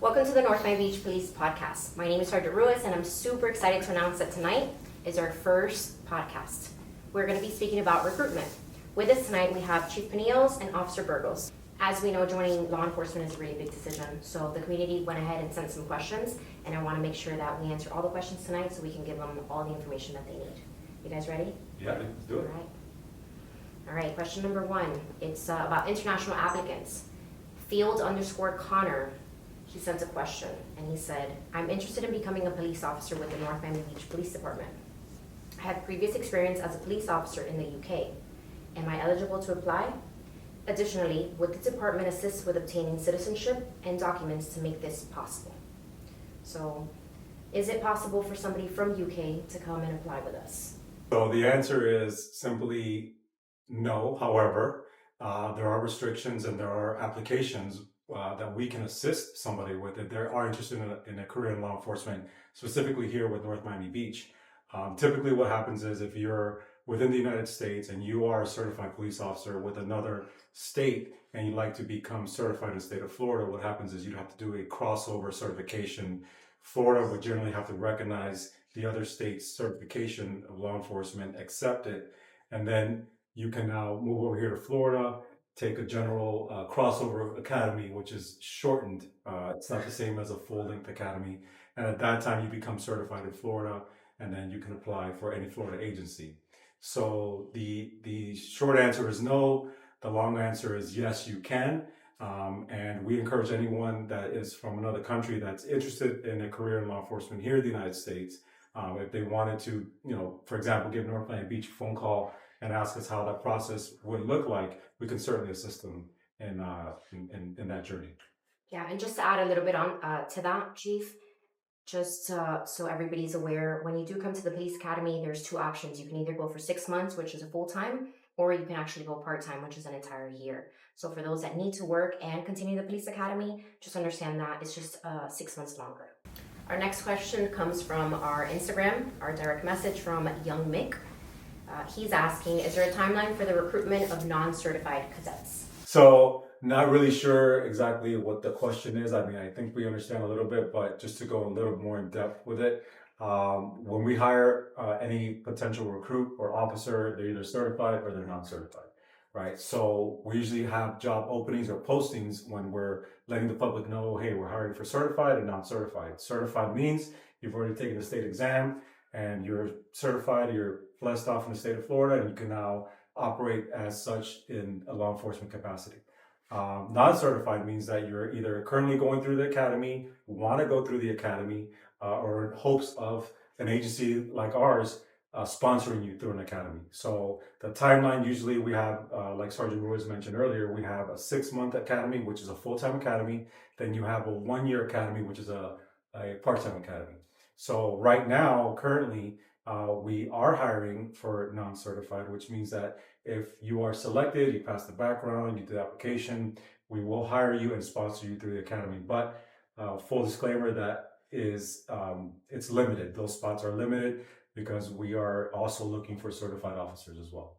Welcome to the North Miami Beach Police Podcast. My name is Sergeant Ruiz, and I'm super excited to announce that tonight is our first podcast. We're going to be speaking about recruitment. With us tonight, we have Chief Pinillos and Officer Burgos. As we know, joining law enforcement is a really big decision, so the community went ahead and sent some questions, and I want to make sure that we answer all the questions tonight so we can give them all the information that they need. You guys ready? Yeah, let's do it. All right, question number one. It's about international applicants. Field_Connor, he sent a question, and he said, I'm interested in becoming a police officer with the North Miami Beach Police Department. I have previous experience as a police officer in the UK. Am I eligible to apply? Additionally, would the department assist with obtaining citizenship and documents to make this possible? So, is it possible for somebody from UK to come and apply with us? So the answer is simply no. However, there are restrictions and there are applications that we can assist somebody with if they are interested in a career in law enforcement, specifically here with North Miami Beach. Typically what happens is if you're within the United States and you are a certified police officer with another state and you'd like to become certified in the state of Florida, what happens is you'd have to do a crossover certification. Florida would generally have to recognize the other state's certification of law enforcement, accept it, and then you can now move over here to Florida, take a general crossover academy, which is shortened. It's not the same as a full-length academy. And at that time, you become certified in Florida, and then you can apply for any Florida agency. So the short answer is no. The long answer is yes, you can. And we encourage anyone that is from another country that's interested in a career in law enforcement here in the United States, if they wanted to, for example, give North Miami Beach a phone call and ask us how that process would look like, we can certainly assist them in that journey. Yeah, and just to add a little bit on to that, Chief, just so everybody's aware, when you do come to the police academy, there's two options. You can either go for 6 months, which is a full-time, or you can actually go part-time, which is an entire year. So for those that need to work and continue the police academy, just understand that it's just 6 months longer. Our next question comes from our Instagram, our direct message from Young Mick. He's asking, is there a timeline for the recruitment of non-certified cadets? So not really sure exactly what the question is. I mean, I think we understand a little bit, but just to go a little more in depth with it, when we hire any potential recruit or officer, they're either certified or they're non-certified, right? So we usually have job openings or postings when we're letting the public know, hey, we're hiring for certified and non-certified. Certified means you've already taken the state exam and you're certified, you're blessed off in the state of Florida, and you can now operate as such in a law enforcement capacity. Non-certified means that you're either currently going through the academy, want to go through the academy, or in hopes of an agency like ours sponsoring you through an academy. So the timeline, usually we have, like Sergeant Ruiz mentioned earlier, we have a 6-month academy, which is a full-time academy. Then you have a 1-year academy, which is a part-time academy. So right now, currently, we are hiring for non-certified, which means that if you are selected, you pass the background, you do the application, we will hire you and sponsor you through the academy. But full disclaimer, that is, it's limited. Those spots are limited because we are also looking for certified officers as well.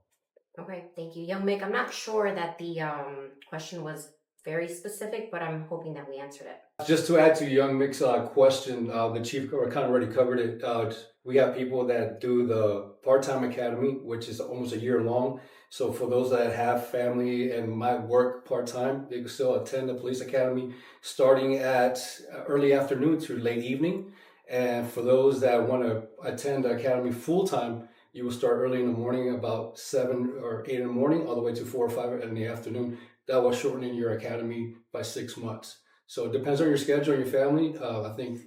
Okay, thank you. Young Mick, I'm not sure that the question was very specific, but I'm hoping that we answered it. Just to add to Young Mick's question, the chief kind of already covered it. We have people that do the part-time academy, which is almost a year long. So for those that have family and might work part-time, they can still attend the police academy starting at early afternoon to late evening. And for those that want to attend the academy full-time, you will start early in the morning, about 7 or 8 in the morning, all the way to 4 or 5 in the afternoon. That will shorten your academy by 6 months. So it depends on your schedule and your family. I think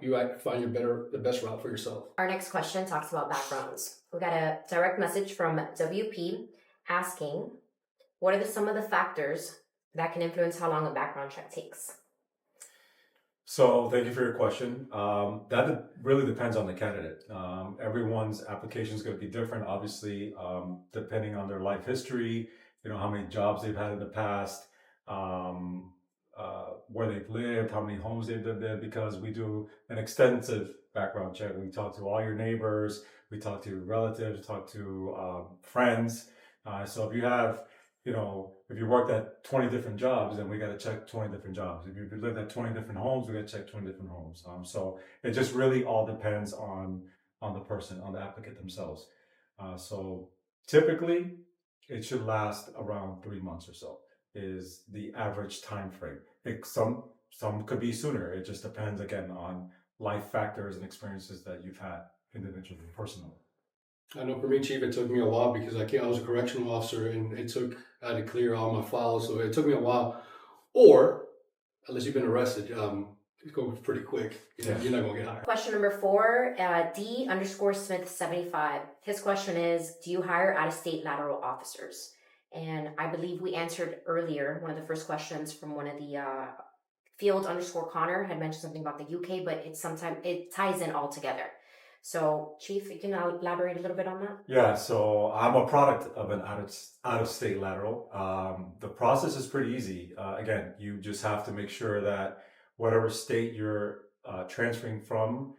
you might find the best route for yourself. Our next question talks about backgrounds. We got a direct message from WP asking, what are some of the factors that can influence how long a background check takes? So thank you for your question. That really depends on the candidate. Everyone's application is going to be different, obviously, depending on their life history, how many jobs they've had in the past, where they've lived, how many homes they've lived in, because we do an extensive background check. We talk to all your neighbors, we talk to relatives, talk to friends. So if you have if you worked at 20 different jobs, then we got to check 20 different jobs. If you lived at 20 different homes, we got to check 20 different homes. So it just really all depends on the person, on the applicant themselves. So typically, it should last around 3 months or so is the average time frame. Some could be sooner. It just depends again on life factors and experiences that you've had individually, personally. I know for me, Chief, it took me a while because I was a correctional officer and I had to clear all my files, so it took me a while. Or, unless you've been arrested, it goes pretty quick. You're not going to get hired. Question number 4, D_Smith75. His question is, do you hire out-of-state lateral officers? And I believe we answered earlier, one of the first questions from one of the Field_Connor had mentioned something about the UK, but it ties in all together. So, Chief, you can elaborate a little bit on that? Yeah, so I'm a product of an out-of-state lateral. The process is pretty easy. Again, you just have to make sure that whatever state you're transferring from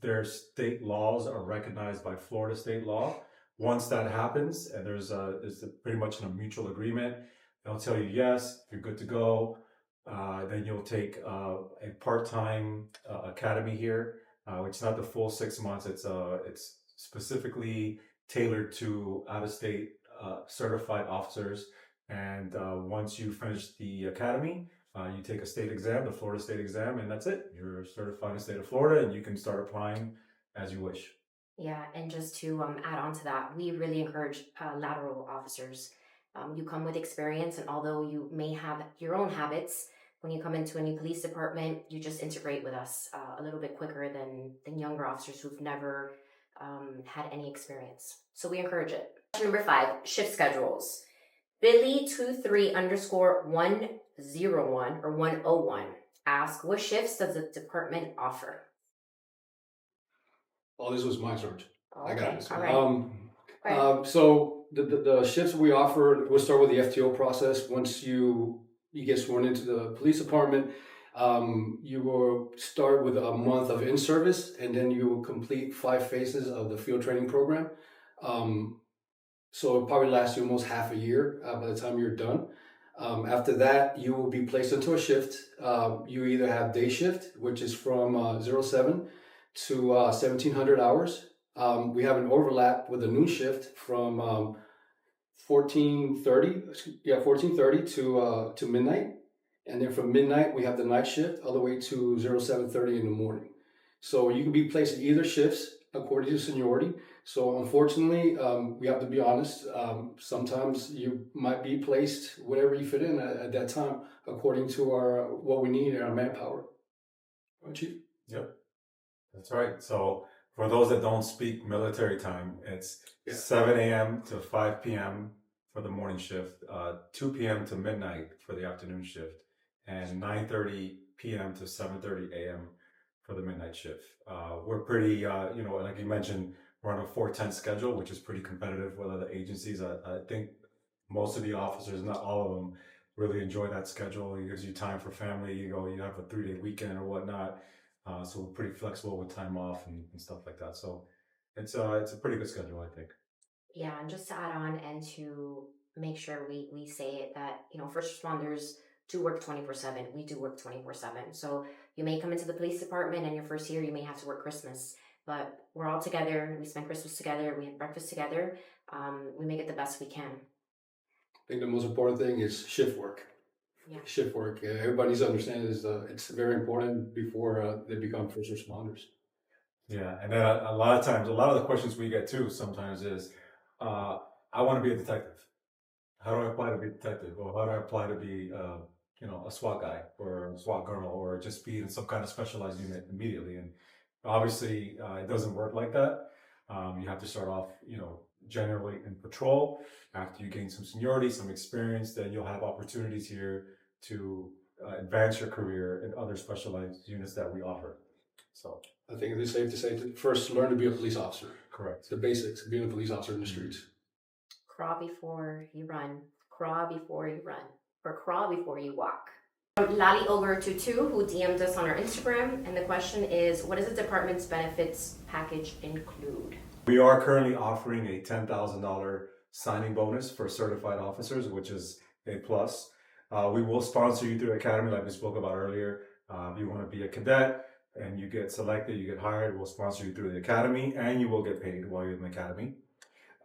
their state laws are recognized by Florida state law. Once that happens, and there's pretty much a mutual agreement, they'll tell you yes, you're good to go. Then you'll take a part-time academy here. It's not the full 6 months. It's specifically tailored to out-of-state certified officers. And once you finish the academy, you take a state exam, the Florida state exam, and that's it. You're certified in the state of Florida, and you can start applying as you wish. Yeah, and just to add on to that, we really encourage lateral officers. You come with experience, and although you may have your own habits, when you come into a new police department, you just integrate with us a little bit quicker than younger officers who've never had any experience. So we encourage it. Question number 5, shift schedules. Billy23_101 or 101 ask, what shifts does the department offer? Oh, this was my Sergeant. Okay, I got this. all right. So the shifts we offer, we'll start with the FTO process. Once you get sworn into the police department, you will start with a month of in-service, and then you will complete 5 phases of the field training program. So it'll probably last you almost half a year by the time you're done. After that, you will be placed into a shift. You either have day shift, which is from 07 to 1700 hours. We have an overlap with a noon shift from 1430 to midnight. And then from midnight, we have the night shift all the way to 0730 in the morning. So you can be placed in either shifts according to seniority. So unfortunately, we have to be honest, sometimes you might be placed whatever you fit in at that time according to what we need and our manpower. Right, Chief? Yep, that's right. So for those that don't speak military time, it's 7 a.m. to 5 p.m. for the morning shift, 2 p.m. to midnight for the afternoon shift, and 9:30 p.m. to 7:30 a.m. for the midnight shift. We're pretty, like you mentioned, we're on a 4-10 schedule, which is pretty competitive with other agencies. I think most of the officers, not all of them, really enjoy that schedule. It gives you time for family. You have a 3-day weekend or whatnot. So we're pretty flexible with time off and stuff like that. So it's a pretty good schedule, I think. Yeah, and just to add on and to make sure we say it that, first responders do work 24/7. We do work 24/7. So you may come into the police department and your first year you may have to work Christmas, but we're all together. We spend Christmas together. We have breakfast together. We make it the best we can. I think the most important thing is shift work. Yeah. Shift work. Everybody needs to understand it's very important before they become first responders. Yeah, and then a lot of times, a lot of the questions we get too sometimes is, I want to be a detective. How do I apply to be a detective? Or how do I apply to be, a SWAT guy or a SWAT girl, or just be in some kind of specialized unit immediately? And obviously, it doesn't work like that. You have to start off, generally in patrol. After you gain some seniority, some experience, then you'll have opportunities here to advance your career in other specialized units that we offer. So I think it is safe to say to first learn to be a police officer. Correct. The basics of being a police officer in the streets. Crawl before you run. Crawl before you run. Or crawl before you walk. Lali Ogre 22, who DM'd us on our Instagram, and the question is, what does the department's benefits package include? We are currently offering a $10,000 signing bonus for certified officers, which is a plus. We will sponsor you through the academy, like we spoke about earlier. If you want to be a cadet and you get selected, you get hired, we'll sponsor you through the academy, and you will get paid while you're in the academy.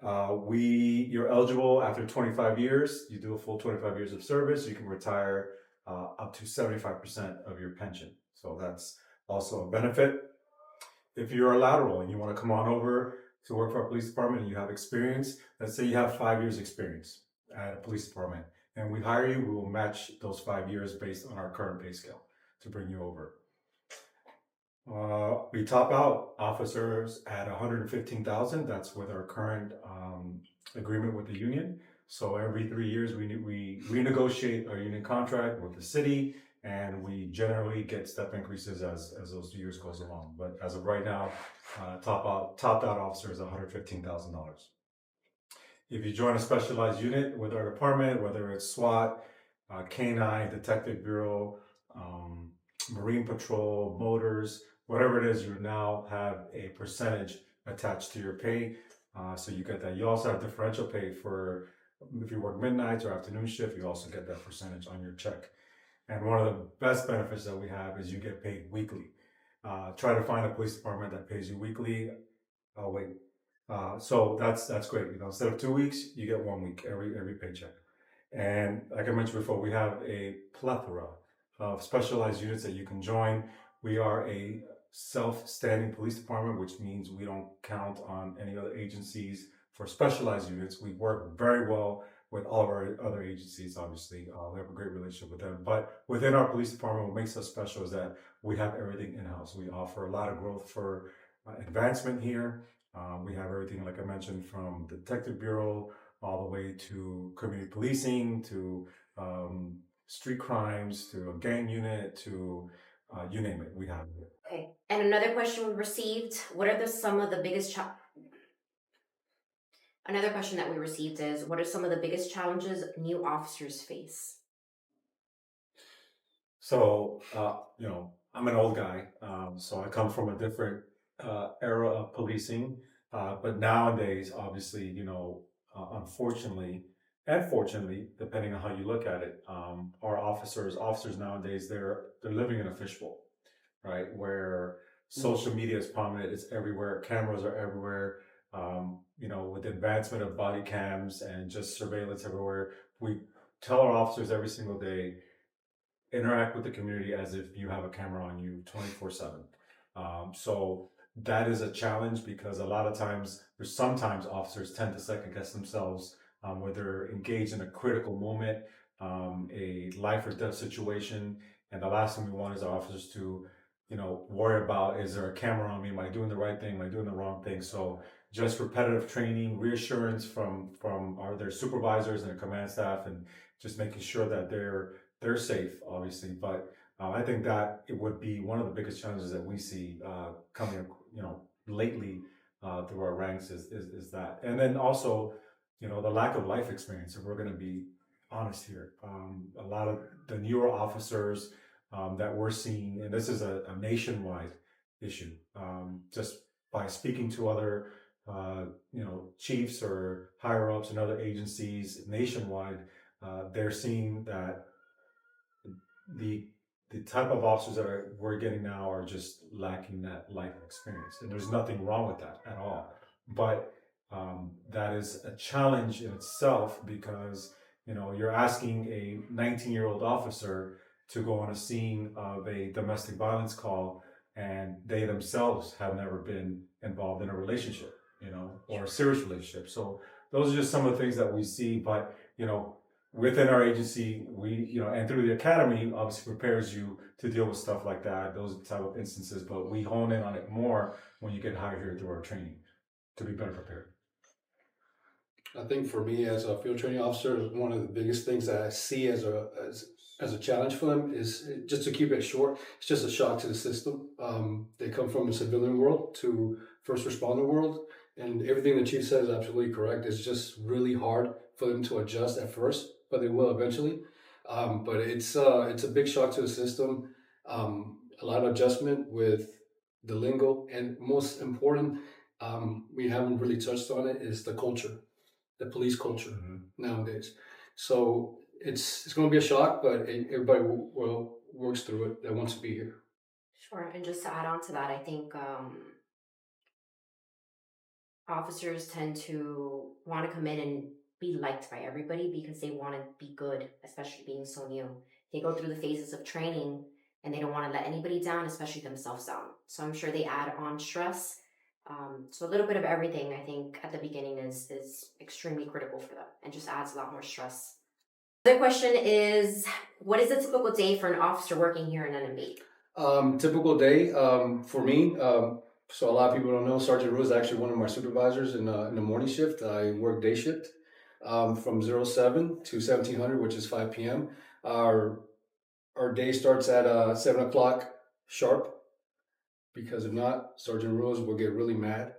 You're eligible after 25 years. You do a full 25 years of service, you can retire up to 75% of your pension. So that's also a benefit. If you're a lateral and you want to come on over to work for a police department and you have experience, let's say you have 5 years experience at a police department, and we hire you, we will match those 5 years based on our current pay scale to bring you over. We top out officers at 115,000. That's with our current agreement with the union. So every 3 years we renegotiate our union contract with the city, and we generally get step increases as those years goes along. But as of right now, topped out officer is $115,000. If you join a specialized unit with our department, whether it's SWAT, K9, Detective Bureau, Marine Patrol, Motors, whatever it is, you now have a percentage attached to your pay. So you get that. You also have differential pay for if you work midnights or afternoon shift, you also get that percentage on your check. And one of the best benefits that we have is you get paid weekly. Try to find a police department that pays you weekly. Oh wait, so that's great. You know, instead of 2 weeks, you get 1 week every paycheck. And like I mentioned before, we have a plethora of specialized units that you can join. We are a self-standing police department, which means we don't count on any other agencies for specialized units. We work very well with all of our other agencies, obviously. We have a great relationship with them. But within our police department, what makes us special is that we have everything in-house. We offer a lot of growth for advancement here. We have everything, like I mentioned, from the Detective Bureau all the way to community policing, to street crimes, to a gang unit, to you name it, we have it. Okay. And another question we received: what are some of the biggest Another question that we received is, what are some of the biggest challenges new officers face? So, I'm an old guy, so I come from a different era of policing. But nowadays, obviously, unfortunately and fortunately, depending on how you look at it, our officers nowadays, they're living in a fishbowl, right? Where social media is prominent, it's everywhere, cameras are everywhere. With the advancement of body cams and just surveillance everywhere, we tell our officers every single day, interact with the community as if you have a camera on you 24/7. So that is a challenge because a lot of times, sometimes officers tend to second guess themselves where they're engaged in a critical moment, a life or death situation. And the last thing we want is our officers to, worry about, is there a camera on me? Am I doing the right thing? Am I doing the wrong thing? So just repetitive training, reassurance from their supervisors and their command staff, and just making sure that they're safe, obviously. But I think that it would be one of the biggest challenges that we see coming, lately through our ranks is that. And then also, the lack of life experience, if we're going to be honest here. A lot of the newer officers that we're seeing, and this is a nationwide issue, just by speaking to other chiefs or higher ups in other agencies nationwide, they're seeing that the type of officers that we're getting now are just lacking that life experience, and there's nothing wrong with that at all. But that is a challenge in itself because you're asking a 19-year-old officer to go on a scene of a domestic violence call, and they themselves have never been involved in a relationship, or a serious relationship. So those are just some of the things that we see. But within our agency, we and through the academy, obviously prepares you to deal with stuff like that, those type of instances. But we hone in on it more when you get hired here through our training to be better prepared. I think for me as a field training officer, one of the biggest things that I see as a challenge for them is, just to keep it short, it's just a shock to the system. They come from the civilian world to first responder world, and everything the chief said is absolutely correct. It's just really hard for them to adjust at first, but they will eventually. But it's a big shock to the system. A lot of adjustment with the lingo, and most important, we haven't really touched on it, is the culture. the police culture Mhm. nowadays. So it's going to be a shock, but everybody will works through it that wants to be here. Sure. And just to add on to that, I think officers tend to want to come in and be liked by everybody because they want to be good, especially being so new. They go through the phases of training and they don't want to let anybody down, especially themselves down. So I'm sure they add on stress. So a little bit of everything, I think, at the beginning is extremely critical for them and just adds a lot more stress. The question is, what is a typical day for an officer working here in NMB? Typical day for me. So a lot of people don't know Sergeant Ruiz is actually one of my supervisors in the morning shift. I work day shift from 07 to 1700, which is 5 p.m. Our day starts at 7 o'clock sharp, because if not, Sergeant Ruiz will get really mad,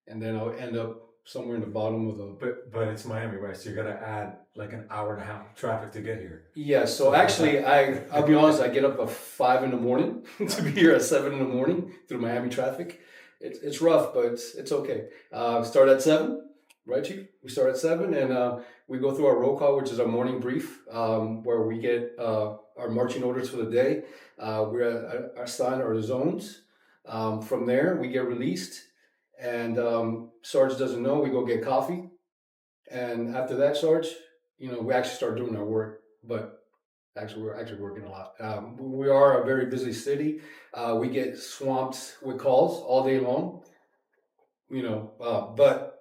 and then I'll end up somewhere in the bottom of the. But it's Miami, right? So you got to add like an hour and a half of traffic to get here. Yeah, so actually, I'll be honest, I get up at 5 in the morning to be here at 7 in the morning through Miami traffic. It's rough, but it's okay. Start at 7, right, Chief? We start at 7, and we go through our roll call, which is our morning brief, where we get our marching orders for the day. We're assigned our zones. From there, we get released, and Sarge doesn't know, we go get coffee. And after that, Sarge, we actually start doing our work, but actually, we're actually working a lot. We are a very busy city. We get swamped with calls all day long, but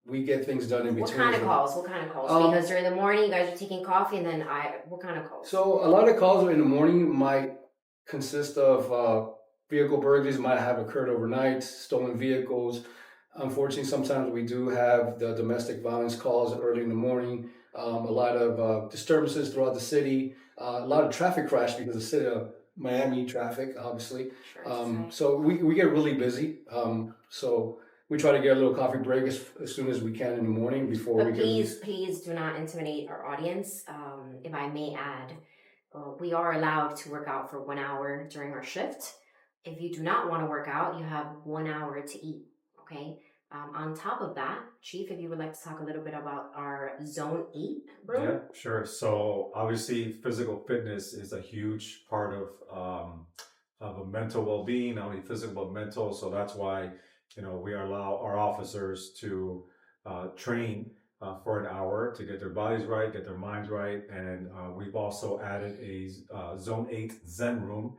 we get things done in between. What kind of calls? Because during the morning, you guys are taking coffee, and then what kind of calls? So a lot of calls in the morning might consist of vehicle burglaries might have occurred overnight, stolen vehicles. Unfortunately, sometimes we do have the domestic violence calls early in the morning. A lot of disturbances throughout the city. A lot of traffic crash because of the city of Miami traffic, obviously. Sure, So we get really busy. So we try to get a little coffee break as soon as we can in the morning before but we can. please do not intimidate our audience. If I may add, we are allowed to work out for 1 hour during our shift. If you do not want to work out, you have 1 hour to eat. Okay. On top of that, Chief, if you would like to talk a little bit about our Zone 8 room. Yeah, sure. So obviously, physical fitness is a huge part of a mental well-being, not only physical but mental. So that's why we allow our officers to train for an hour to get their bodies right, get their minds right, and we've also added a Zone 8 Zen room,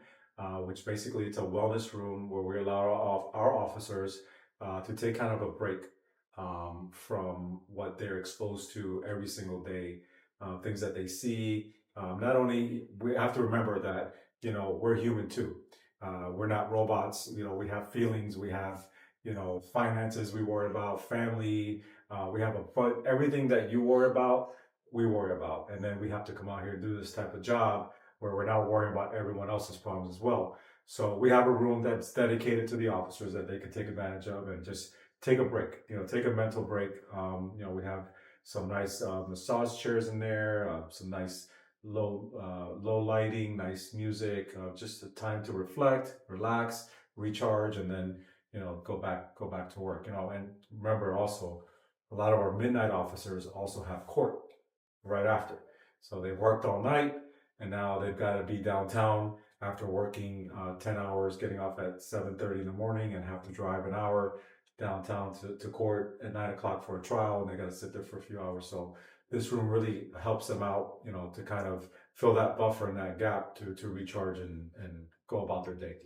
which basically it's a wellness room where we allow our officers to take kind of a break from what they're exposed to every single day, things that they see. Not only we have to remember that we're human too. We're not robots. We have feelings. We have finances we worry about, family. We have but everything that you worry about, we worry about, and then we have to come out here and do this type of job where we're not worrying about everyone else's problems as well. So we have a room that's dedicated to the officers that they can take advantage of and just take a break, take a mental break. We have some nice massage chairs in there, some nice low lighting, nice music, just a time to reflect, relax, recharge, and then go back to work. And remember also, a lot of our midnight officers also have court right after, so they've worked all night and now they've got to be downtown after working 10 hours, getting off at 7:30 in the morning, and have to drive an hour downtown to court at 9 o'clock for a trial, and they got to sit there for a few hours. So this room really helps them out, to kind of fill that buffer and that gap to recharge and go about their day.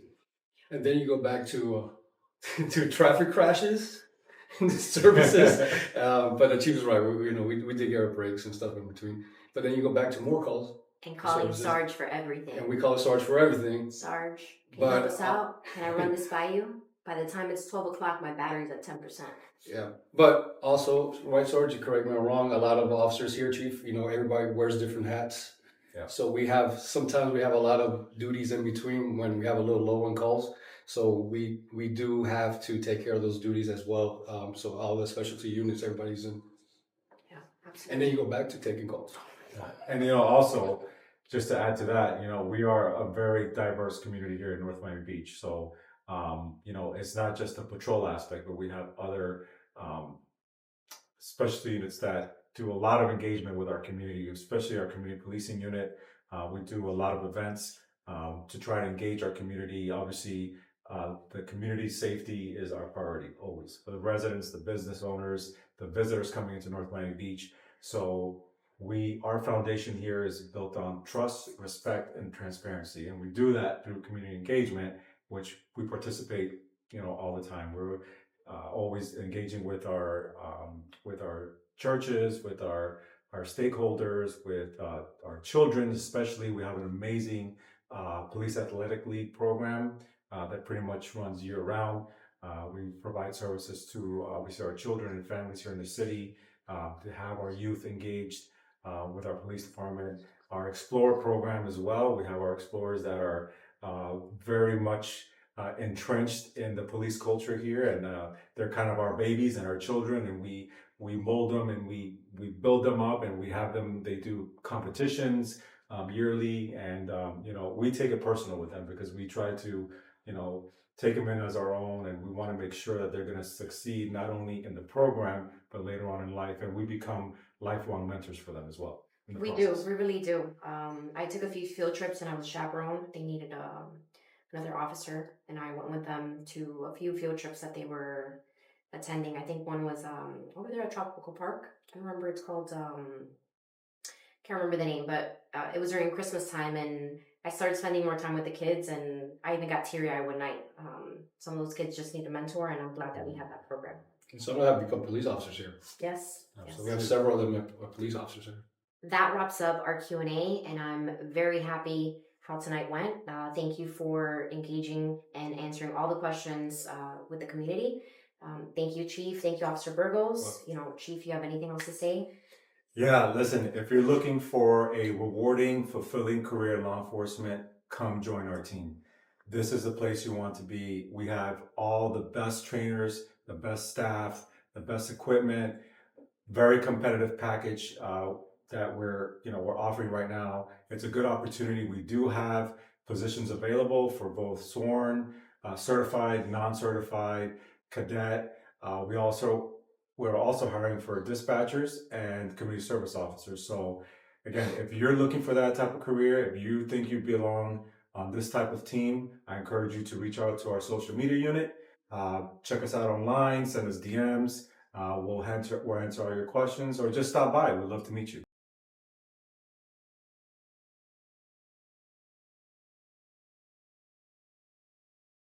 And then you go back to traffic crashes and disturbances. But the chief is right. We did get our breaks and stuff in between. But then you go back to more calls. And calling Sarge for everything. And we call Sarge for everything. Sarge, can you help us out? Can I run this by you? By the time it's 12 o'clock, my battery's at 10%. Yeah. But also, right, Sarge, you correct me if I'm wrong, a lot of officers here, Chief, everybody wears different hats. Yeah. So sometimes we have a lot of duties in between when we have a little low on calls. So we do have to take care of those duties as well. So all the specialty units, everybody's in. Yeah, absolutely. And then you go back to taking calls. And also, just to add to that, we are a very diverse community here in North Miami Beach. So it's not just the patrol aspect, but we have other especially units that do a lot of engagement with our community, especially our community policing unit. We do a lot of events to try to engage our community. Obviously, the community safety is our priority always for the residents, the business owners, the visitors coming into North Miami Beach. So our foundation here is built on trust, respect, and transparency, and we do that through community engagement, which we participate, all the time. We're always engaging with our churches, with our stakeholders, with our children, especially. We have an amazing police athletic league program that pretty much runs year round. We provide services to obviously our children and families here in the city to have our youth engaged with our police department. Our Explorer program as well. We have our Explorers that are very much entrenched in the police culture here, and they're kind of our babies and our children, and we mold them and we build them up, and we have them. They do competitions yearly, and we take it personal with them because we try to take them in as our own, and we want to make sure that they're going to succeed not only in the program but later on in life, and we become lifelong mentors for them as well. We do, we really do. I took a few field trips and I was chaperoned. They needed another officer, and I went with them to a few field trips that they were attending. I think one was over there at Tropical Park. I remember it's called, can't remember the name, but it was during Christmas time, and I started spending more time with the kids, and I even got teary-eyed one night. Some of those kids just need a mentor, and I'm glad that we have that program. And some have become police officers here. Yes. So we have several of them are police officers here. That wraps up our Q&A, and I'm very happy how tonight went. Thank you for engaging and answering all the questions with the community. Thank you, Chief. Thank you, Officer Burgos. Chief, you have anything else to say? Yeah, listen, if you're looking for a rewarding, fulfilling career in law enforcement, come join our team. This is the place you want to be. We have all the best trainers, the best staff, the best equipment, very competitive package that we're offering right now. It's a good opportunity. We do have positions available for both sworn, certified, non-certified, cadet. We're also hiring for dispatchers and community service officers. So again, if you're looking for that type of career, if you think you belong on this type of team, I encourage you to reach out to our social media unit. Check us out online, send us DMs. We'll answer all your questions, or just stop by. We'd love to meet you.